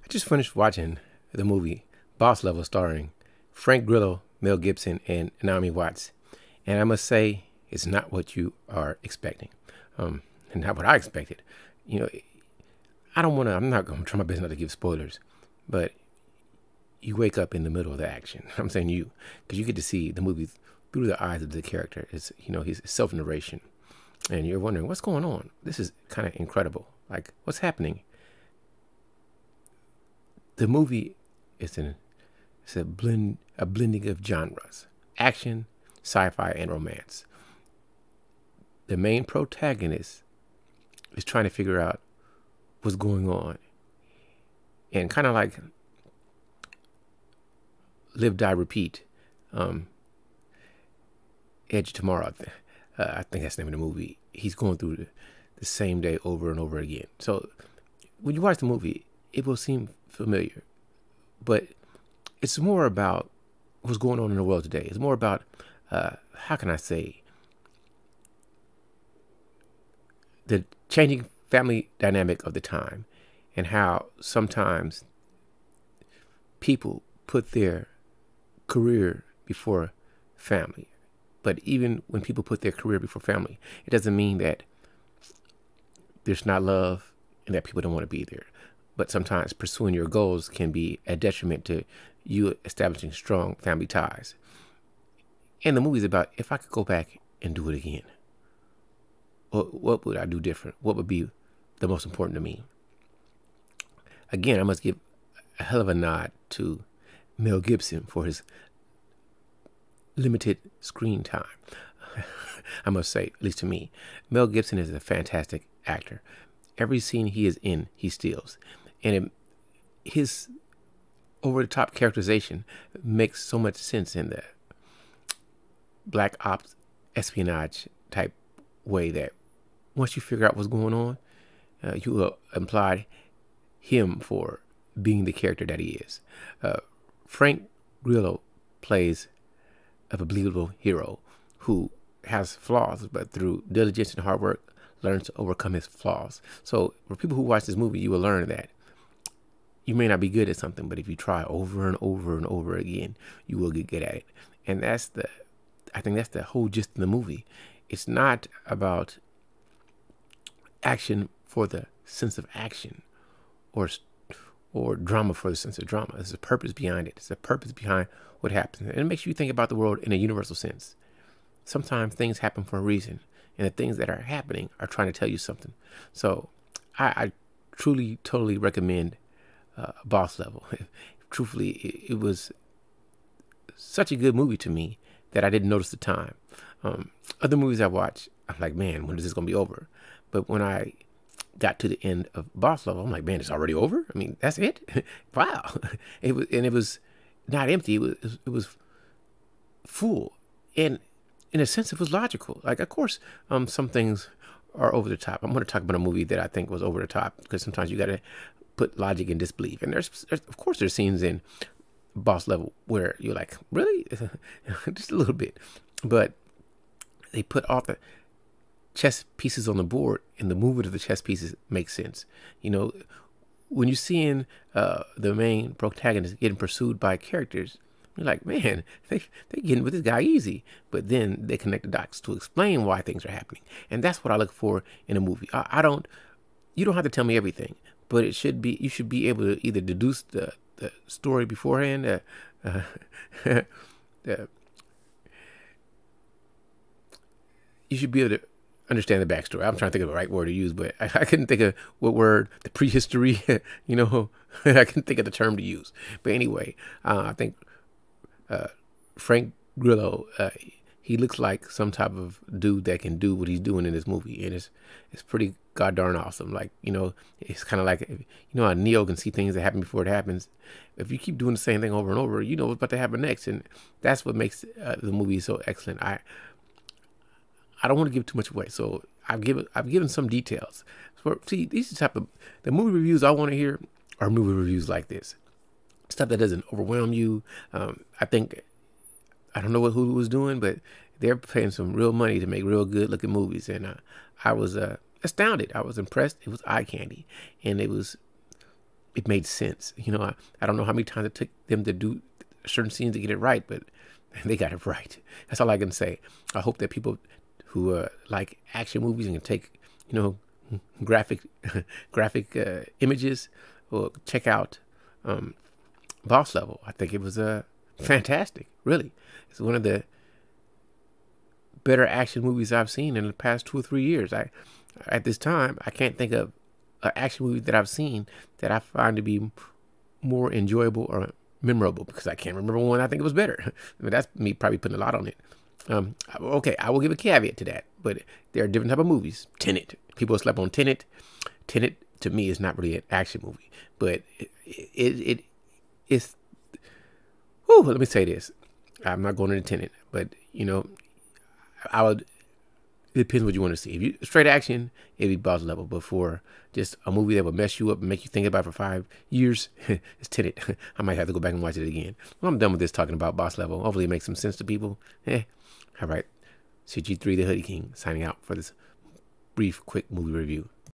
I just finished watching the movie Boss Level starring Frank Grillo, Mel Gibson, and Naomi Watts. And I must say, it's not what you are expecting. And not what I expected. You know, I'm not going to try my best not to give spoilers, but you wake up in the middle of the action. I'm saying you, because you get to see the movie through the eyes of the character. It's, his self-narration. And you're wondering, what's going on? This is kind of incredible. Like, what's happening? The movie is a blending of genres: action, sci-fi, and romance. The main protagonist is trying to figure out what's going on, and kind of like Live, Die, Repeat, Edge of Tomorrow. I think that's the name of the movie. He's going through the same day over and over again. So when you watch the movie, it will seem familiar, but it's more about what's going on in the world today. It's more about, how can I say, the changing family dynamic of the time, and how sometimes people put their career before family. But even when people put their career before family, it doesn't mean that there's not love and that people don't want to be there. But sometimes pursuing your goals can be a detriment to you establishing strong family ties. And the movie's about, if I could go back and do it again, what would I do different? What would be the most important to me? Again, I must give a hell of a nod to Mel Gibson for his limited screen time. I must say, at least to me, Mel Gibson is a fantastic actor. Every scene he is in, he steals. And his over-the-top characterization makes so much sense in the black ops espionage type way that once you figure out what's going on, you will applaud him for being the character that he is. Frank Grillo plays a believable hero who has flaws, but through diligence and hard work, learns to overcome his flaws. So for people who watch this movie, you will learn that you may not be good at something, but if you try over and over and over again, you will get good at it. And I think that's the whole gist of the movie. It's not about action for the sense of action, or drama for the sense of drama. There's a purpose behind it. It's a purpose behind what happens. And it makes you think about the world in a universal sense. Sometimes things happen for a reason, and the things that are happening are trying to tell you something. So I truly, totally recommend Boss Level. Truthfully, it was such a good movie to me that I didn't notice the time. Other movies I watch, I'm like, man, when is this going to be over? But when I got to the end of Boss Level, I'm like, man, it's already over? I mean, that's it? Wow. It was not empty. It was full. And in a sense, it was logical. Like, of course, some things are over the top. I'm going to talk about a movie that I think was over the top, because sometimes you got to put logic in disbelief. And of course, there's scenes in Boss Level where you're like, really? Just a little bit. But they put all the chess pieces on the board, and the movement of the chess pieces makes sense. When you're seeing the main protagonist getting pursued by characters, you're like, man, they getting with this guy easy. But then they connect the dots to explain why things are happening. And that's what I look for in a movie. You don't have to tell me everything, but you should be able to either deduce the story beforehand, you should be able to understand the backstory. I'm trying to think of the right word to use, but I couldn't think of what word, the prehistory, I couldn't think of the term to use. But anyway, I think Frank Grillo, he looks like some type of dude that can do what he's doing in this movie. And it's pretty god darn awesome. Like, it's kind of like, how Neo can see things that happen before it happens. If you keep doing the same thing over and over, you know what's about to happen next. And that's what makes the movie so excellent. I don't want to give too much away, so I've given some details. See, these are the type of the movie reviews I want to hear are movie reviews like this. Stuff that doesn't overwhelm you. I don't know what Hulu was doing, but they're paying some real money to make real good looking movies, and I was astounded. I was impressed. It was eye candy, and it it made sense. You know, I don't know how many times it took them to do certain scenes to get it right, but they got it right. That's all I can say. I hope that people who like action movies and can take, you know, graphic images, will check out Boss Level. I think it was fantastic. Really, it's one of the better action movies I've seen in the past 2 or 3 years. At this time, I can't think of an action movie that I've seen that I find to be more enjoyable or memorable, because I can't remember one I think it was better. I mean, that's me probably putting a lot on it. Okay, I will give a caveat to that, but there are different type of movies. Tenet. People slept on Tenet. Tenet to me is not really an action movie, but it's. Whew, let me say this. I'm not going into Tenet, but you know, I would. It depends what you want to see. If you straight action, it'd be Boss Level. But for just a movie that would mess you up and make you think about it for 5 years, it's Tenet. I might have to go back and watch it again. Well, I'm done with this talking about Boss Level. Hopefully it makes some sense to people. All right. CG3 the Hoodie King signing out for this brief, quick movie review.